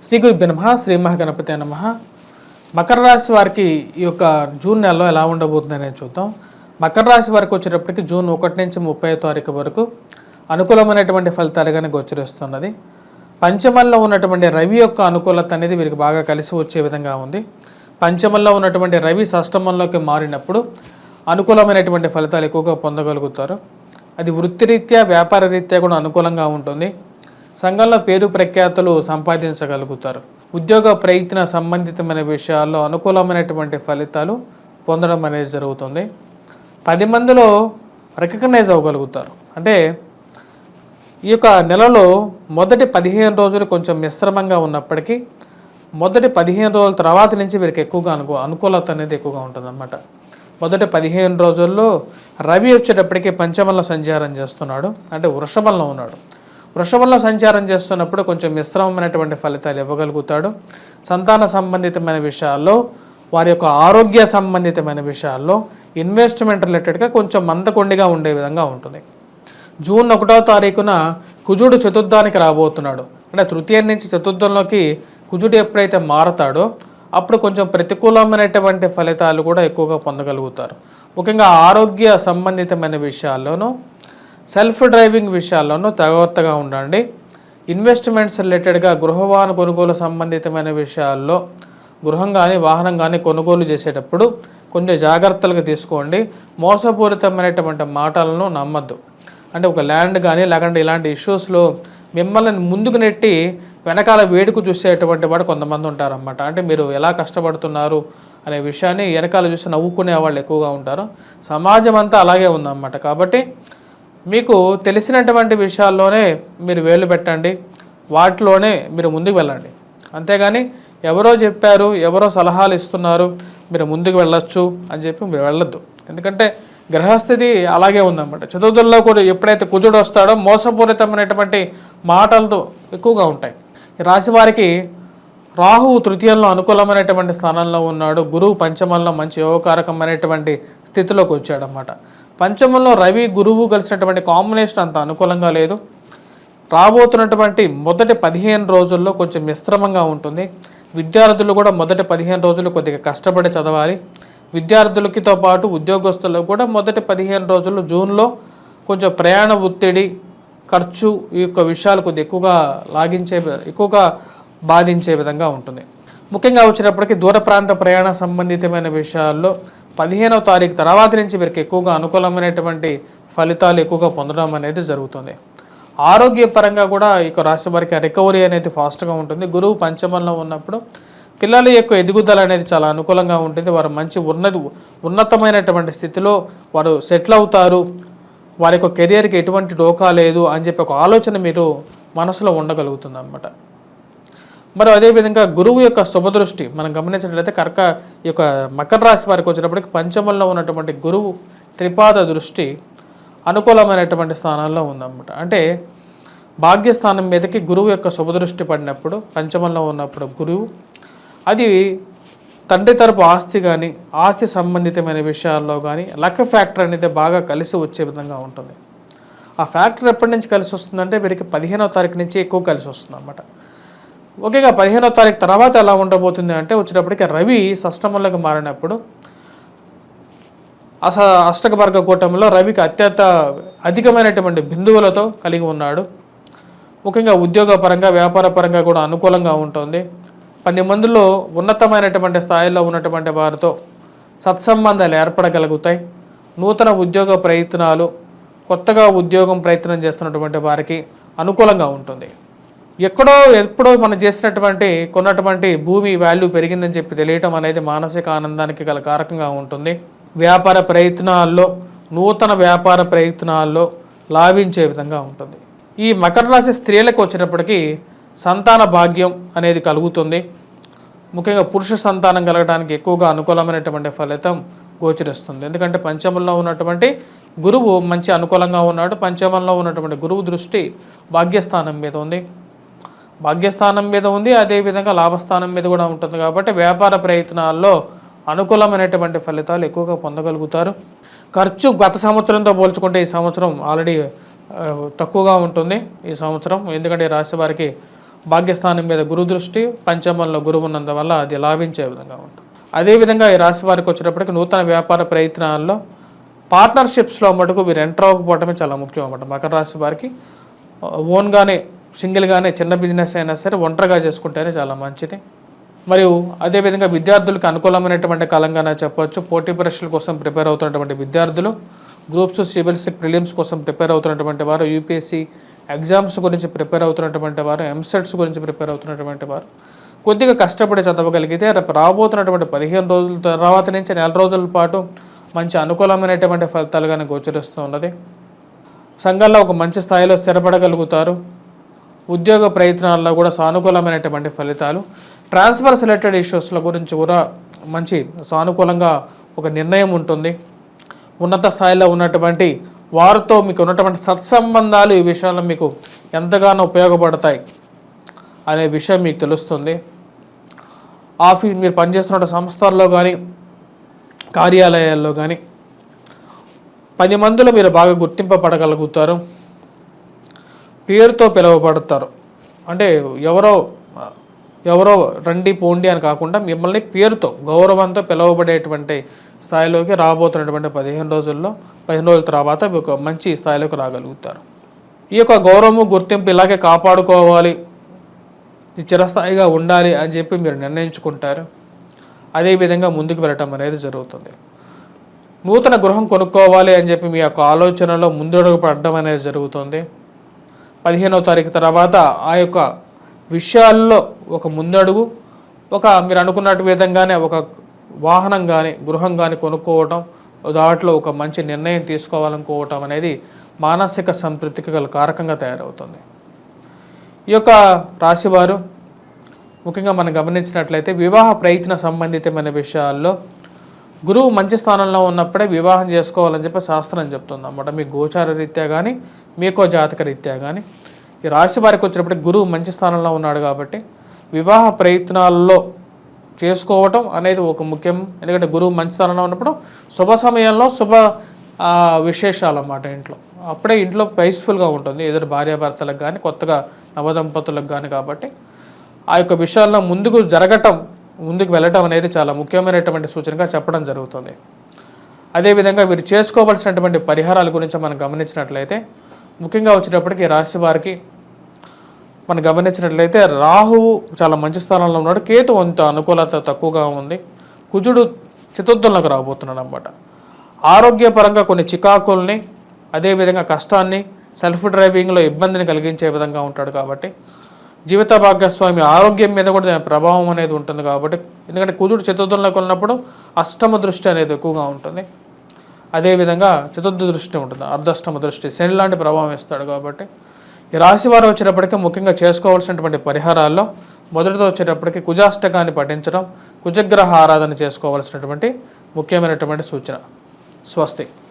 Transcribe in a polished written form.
శ్రీ గురుభ్యో నమః. శ్రీ మహాగణపతే నమః. మకర రాశి వారికి ఈ యొక్క జూన్ నెలలో ఎలా ఉండబోతుంది అనేది చూద్దాం. మకర రాశి వారికి వచ్చేటప్పటికి జూన్ 1 నుంచి 30వ తారీఖు వరకు అనుకూలమైనటువంటి ఫలితాలుగానే గోచరిస్తున్నది. పంచమంలో ఉన్నటువంటి రవి యొక్క అనుకూలత అనేది వీరికి బాగా కలిసి వచ్చే విధంగా ఉంది. పంచమంలో ఉన్నటువంటి రవి షష్టమంలోకి మారినప్పుడు అనుకూలమైనటువంటి ఫలితాలు ఎక్కువగా పొందగలుగుతారు. అది వృత్తిరీత్యా వ్యాపార రీత్యా కూడా అనుకూలంగా ఉంటుంది. సంఘంలో పేరు ప్రఖ్యాతులు సంపాదించగలుగుతారు. ఉద్యోగ ప్రయత్న సంబంధితమైన విషయాల్లో అనుకూలమైనటువంటి ఫలితాలు పొందడం అనేది జరుగుతుంది. 10 మందిలో రికగ్నైజ్ అవ్వగలుగుతారు. అంటే ఈ యొక్క నెలలో మొదటి 15 రోజులు కొంచెం మిశ్రమంగా ఉన్నప్పటికీ మొదటి 15 రోజుల తర్వాత నుంచి వీరికి ఎక్కువగా అనుకూలత అనేది ఎక్కువగా ఉంటుందన్నమాట. మొదటి 15 రోజుల్లో రవి వచ్చేటప్పటికి పంచమంలో సంచారం చేస్తున్నాడు, అంటే వృషభంలో ఉన్నాడు. వృషభంలో సంచారం చేస్తున్నప్పుడు కొంచెం మిశ్రమమైనటువంటి ఫలితాలు ఇవ్వగలుగుతాడు. సంతాన సంబంధితమైన విషయాల్లో, వారి యొక్క ఆరోగ్య సంబంధితమైన విషయాల్లో, ఇన్వెస్ట్మెంట్ రిలేటెడ్గా కొంచెం మందకొండిగా ఉండే విధంగా ఉంటుంది. జూన్ 1వ తారీఖున కుజుడు చతుర్థానికి రాబోతున్నాడు. అంటే తృతీయం నుంచి చతుర్థంలోకి కుజుడు ఎప్పుడైతే మారతాడో అప్పుడు కొంచెం ప్రతికూలమైనటువంటి ఫలితాలు కూడా ఎక్కువగా పొందగలుగుతారు. ముఖ్యంగా ఆరోగ్య సంబంధితమైన విషయాల్లోనూ, సెల్ఫ్ డ్రైవింగ్ విషయాల్లోనూ జాగ్రత్తగా ఉండండి. ఇన్వెస్ట్మెంట్స్ రిలేటెడ్గా గృహవాహన కొనుగోలు సంబంధితమైన విషయాల్లో, గృహం కానీ వాహనం కానీ కొనుగోలు చేసేటప్పుడు కొంచెం జాగ్రత్తలుగా తీసుకోండి. మోసపూరితమైనటువంటి మాటలను నమ్మద్దు. అంటే ఒక ల్యాండ్ కానీ లేకుంటే ఇలాంటి ఇష్యూస్లో మిమ్మల్ని ముందుకు నెట్టి వెనకాల వేడుకు చూసేటువంటి వాడు కొంతమంది ఉంటారన్నమాట. అంటే మీరు ఎలా కష్టపడుతున్నారు అనే విషయాన్ని వెనకాల చూసి నవ్వుకునే వాళ్ళు ఎక్కువగా ఉంటారు. సమాజం అంతా అలాగే ఉందన్నమాట. కాబట్టి మీకు తెలిసినటువంటి విషయాల్లోనే మీరు వేలు పెట్టండి, వాటిలోనే మీరు ముందుకు వెళ్ళండి. అంతేగాని ఎవరో చెప్పారు, ఎవరో సలహాలు ఇస్తున్నారు, మీరు ముందుకు వెళ్ళొచ్చు అని చెప్పి మీరు వెళ్ళొద్దు. ఎందుకంటే గ్రహస్థితి అలాగే ఉందన్నమాట. చతుర్థంలో కూడా ఎప్పుడైతే కుజుడు వస్తాడో మోసపూరితమైనటువంటి మాటలతో ఎక్కువగా ఉంటాయి. ఈ రాశి వారికి రాహువు తృతీయంలో అనుకూలమైనటువంటి స్థానంలో ఉన్నాడు. గురువు పంచమంలో మంచి యోగకారకమైనటువంటి స్థితిలోకి వచ్చాడన్నమాట. పంచమంలో రవి గురువు కలిసినటువంటి కాంబినేషన్ అంత అనుకూలంగా లేదు. రాబోతున్నటువంటి మొదటి 15 రోజుల్లో కొంచెం మిశ్రమంగా ఉంటుంది. విద్యార్థులు కూడా మొదటి 15 రోజులు కొద్దిగా కష్టపడి చదవాలి. విద్యార్థులకితో పాటు ఉద్యోగస్తులకు కూడా మొదటి 15 రోజులు జూన్లో కొంచెం ప్రయాణ ఒత్తిడి, ఖర్చు ఈ యొక్క విషయాలు కొద్దిగా ఎక్కువగా బాధించే విధంగా ఉంటుంది. ముఖ్యంగా వచ్చేటప్పటికి దూర ప్రాంత ప్రయాణ సంబంధితమైన విషయాల్లో 15వ తారీఖు తర్వాత నుంచి వీరికి ఎక్కువగా అనుకూలమైనటువంటి ఫలితాలు ఎక్కువగా పొందడం అనేది జరుగుతుంది. ఆరోగ్యపరంగా కూడా ఈ రాశి వారికి రికవరీ అనేది ఫాస్ట్గా ఉంటుంది. గురువు పంచమంలో ఉన్నప్పుడు పిల్లల యొక్క ఎదుగుదల అనేది చాలా అనుకూలంగా ఉంటుంది. వారు మంచి ఉన్నతమైనటువంటి స్థితిలో వారు సెటిల్ అవుతారు. వారి యొక్క కెరియర్కి ఎటువంటి డోకా లేదు అని చెప్పి ఒక ఆలోచన మీరు మనసులో ఉండగలుగుతుంది అన్నమాట. మరి అదేవిధంగా గురువు యొక్క శుభదృష్టి మనం గమనించినట్లయితే ఈ యొక్క మకర రాశి వారికి వచ్చినప్పటికీ పంచమంలో ఉన్నటువంటి గురువు త్రిపాద దృష్టి అనుకూలమైనటువంటి స్థానాల్లో ఉందన్నమాట. అంటే భాగ్యస్థానం మీదకి గురువు యొక్క శుభదృష్టి పడినప్పుడు, పంచమంలో ఉన్నప్పుడు గురువు, అది తండ్రి తరపు ఆస్తి కానీ, ఆస్తి సంబంధితమైన విషయాల్లో కానీ లక్ ఫ్యాక్టర్ అనేది బాగా కలిసి వచ్చే విధంగా ఉంటుంది. ఆ ఫ్యాక్టర్ ఎప్పటి నుంచి కలిసి వస్తుందంటే వీరికి 15వ తారీఖు నుంచి ఎక్కువ కలిసి వస్తుంది అన్నమాట. ఓకేగా 15వ తారీఖు తర్వాత ఎలా ఉండబోతుంది అంటే వచ్చేటప్పటికి రవి షష్టమంలోకి మారినప్పుడు అష్టక వర్గ కూటమిలో రవికి అధికమైనటువంటి బిందువులతో కలిగి ఉన్నాడు. ముఖ్యంగా ఉద్యోగపరంగా, వ్యాపార పరంగా కూడా అనుకూలంగా ఉంటుంది. 10 మందిలో ఉన్నతమైనటువంటి స్థాయిలో ఉన్నటువంటి వారితో సత్సంబంధాలు ఏర్పడగలుగుతాయి. నూతన ఉద్యోగ ప్రయత్నాలు, కొత్తగా ఉద్యోగం ప్రయత్నం చేస్తున్నటువంటి వారికి అనుకూలంగా ఉంటుంది. ఎప్పుడో మనం కొన్నటువంటి భూమి వాల్యూ పెరిగిందని చెప్పి తెలియటం అనేది మానసిక ఆనందానికి గల కారకంగా ఉంటుంది. వ్యాపార ప్రయత్నాల్లో, నూతన వ్యాపార ప్రయత్నాల్లో లాభించే విధంగా ఉంటుంది. ఈ మకర రాశి స్త్రీలకు వచ్చినప్పటికీ సంతాన భాగ్యం అనేది కలుగుతుంది. ముఖ్యంగా పురుష సంతానం కలగడానికి ఎక్కువగా అనుకూలమైనటువంటి ఫలితం గోచరిస్తుంది. ఎందుకంటే పంచమంలో ఉన్నటువంటి గురువు మంచి అనుకూలంగా ఉన్నాడు. పంచమంలో ఉన్నటువంటి గురువు దృష్టి భాగ్యస్థానం మీద ఉంది. అదేవిధంగా లాభస్థానం మీద కూడా ఉంటుంది. కాబట్టి వ్యాపార ప్రయత్నాల్లో అనుకూలమైనటువంటి ఫలితాలు ఎక్కువగా పొందగలుగుతారు. ఖర్చు గత సంవత్సరంతో పోల్చుకుంటే ఈ సంవత్సరం ఆల్రెడీ తక్కువగా ఉంటుంది ఈ సంవత్సరం. ఎందుకంటే రాశి వారికి భాగ్యస్థానం మీద గురు దృష్టి, పంచమంలో గురువు ఉన్నందువల్ల అది లాభించే విధంగా ఉంటుంది. అదేవిధంగా ఈ రాశి వారికి వచ్చేటప్పటికి నూతన వ్యాపార ప్రయత్నాల్లో పార్ట్నర్షిప్స్లో మటుకు మీరు ఎంటర్ అవ్వకపోవడమే చాలా ముఖ్యం అన్నమాట. మకర రాశి వారికి ఓన్గానే సింగిల్గానే చిన్న బిజినెస్ అయినా సరే ఒంటరిగా చేసుకుంటేనే చాలా మంచిది. మరియు అదేవిధంగా విద్యార్థులకు అనుకూలమైనటువంటి కాలంగానే చెప్పవచ్చు. పోటీ పరీక్షల కోసం ప్రిపేర్ అవుతున్నటువంటి విద్యార్థులు, గ్రూప్స్, సివిల్స్, ప్రిలిమ్స్ కోసం ప్రిపేర్ అవుతున్నటువంటి వారు, యూపీఎస్సీ ఎగ్జామ్స్ గురించి ప్రిపేర్ అవుతున్నటువంటి వారు, ఎంసెట్స్ గురించి ప్రిపేర్ అవుతున్నటువంటి వారు కొద్దిగా కష్టపడి చదవగలిగితే రేపు రాబోతున్నటువంటి 15 రోజుల తర్వాత నుంచి నెల రోజుల పాటు మంచి అనుకూలమైనటువంటి ఫలితాలుగానే గోచరిస్తూ ఉన్నది. సంఘంలో ఒక మంచి స్థాయిలో స్థిరపడగలుగుతారు. ఉద్యోగ ప్రయత్నాల్లో కూడా సానుకూలమైనటువంటి ఫలితాలు, ట్రాన్స్ఫర్స్ రిలేటెడ్ ఇష్యూస్ల గురించి కూడా మంచి సానుకూలంగా ఒక నిర్ణయం ఉంటుంది. ఉన్నత స్థాయిలో ఉన్నటువంటి వారితో మీకు ఉన్నటువంటి సత్సంబంధాలు ఈ విషయంలో మీకు ఎంతగానో ఉపయోగపడతాయి అనే విషయం మీకు తెలుస్తుంది. మీరు పనిచేస్తున్న సంస్థల్లో కానీ కార్యాలయాల్లో కానీ 10 మందిలో మీరు బాగా గుర్తింపబడగలుగుతారు. పేరుతో పిలువబడతారు. అంటే ఎవరో రండి పోండి అని కాకుండా మిమ్మల్ని పేరుతో గౌరవంతో పిలువబడేటువంటి స్థాయిలోకి రాబోతున్నటువంటి 15 రోజుల తర్వాత ఒక మంచి స్థాయిలోకి రాగలుగుతారు. ఈ యొక్క గౌరవము గుర్తింపు ఇలాగే కాపాడుకోవాలి, చిరస్థాయిగా ఉండాలి అని చెప్పి మీరు నిర్ణయించుకుంటారు. అదేవిధంగా ముందుకు వెళ్ళటం అనేది జరుగుతుంది. నూతన గృహం కొనుక్కోవాలి అని చెప్పి మీ యొక్క ఆలోచనలో ముందడుగు పడడం అనేది జరుగుతుంది. 15వ తారీఖు తర్వాత ఆ యొక్క విషయాల్లో ఒక ముందడుగు, మీరు అనుకున్నట్టు విధంగానే ఒక వాహనం కానీ గృహం కానీ కొనుక్కోవటం, దాంట్లో ఒక మంచి నిర్ణయం తీసుకోవాలనుకోవటం అనేది మానసిక సంతృప్తికి గల కారకంగా తయారవుతుంది. ఈ యొక్క రాశివారు ముఖ్యంగా మనం గమనించినట్లయితే వివాహ ప్రయత్న సంబంధితమైన విషయాల్లో గురువు మంచి స్థానంలో ఉన్నప్పుడే వివాహం చేసుకోవాలని చెప్పి శాస్త్రం చెప్తుంది అన్నమాట. మీ గోచార రీత్యా కానీ మీకో జాతక రీత్యా కానీ ఈ రాశి వారికి వచ్చినప్పటికీ గురువు మంచి స్థానంలో ఉన్నాడు కాబట్టి వివాహ ప్రయత్నాల్లో చేసుకోవటం అనేది ఒక ముఖ్యం. ఎందుకంటే గురువు మంచి స్థానంలో ఉన్నప్పుడు శుభ సమయంలో శుభ విశేషాలు అన్నమాట ఇంట్లో. అప్పుడే ఇంట్లో పీస్ఫుల్గా ఉంటుంది, ఎదురు భార్యాభర్తలకు కానీ కొత్తగా నవదంపతులకు కానీ. కాబట్టి ఆ యొక్క విషయాల్లో ముందుకు వెళ్ళటం అనేది చాలా ముఖ్యమైనటువంటి సూచనగా చెప్పడం జరుగుతుంది. అదేవిధంగా మీరు చేసుకోవాల్సినటువంటి పరిహారాల గురించి మనం గమనించినట్లయితే ముఖ్యంగా వచ్చేటప్పటికి రాశి వారికి మనం గమనించినట్లయితే రాహువు చాలా మంచి స్థానంలో ఉన్నాడు, కేతు అంత అనుకూలత తక్కువగా ఉంది, కుజుడు చతుర్థంలోకి రాబోతున్నాడు అన్నమాట. ఆరోగ్యపరంగా కొన్ని చికాకుల్ని, అదేవిధంగా కష్టాన్ని, సెల్ఫ్ డ్రైవింగ్లో ఇబ్బందిని కలిగించే విధంగా ఉంటాడు. కాబట్టి జీవిత భాగస్వామి ఆరోగ్యం మీద కూడా దాని ప్రభావం అనేది ఉంటుంది. కాబట్టి ఎందుకంటే కుజుడు చతుర్థంలోకి ఉన్నప్పుడు అష్టమ దృష్టి అనేది ఎక్కువగా ఉంటుంది. అదేవిధంగా చతుర్థ దృష్టి ఉంటుంది, అర్ధష్టమ దృష్టి, శని లాంటి ప్రభావం ఇస్తాడు. కాబట్టి ఈ రాశి వారు వచ్చేటప్పటికీ ముఖ్యంగా చేసుకోవాల్సినటువంటి పరిహారాల్లో మొదటితో వచ్చేటప్పటికి కుజాష్టకాన్ని పఠించడం, కుజగ్రహ ఆరాధన చేసుకోవాల్సినటువంటి ముఖ్యమైనటువంటి సూచన. స్వస్తి.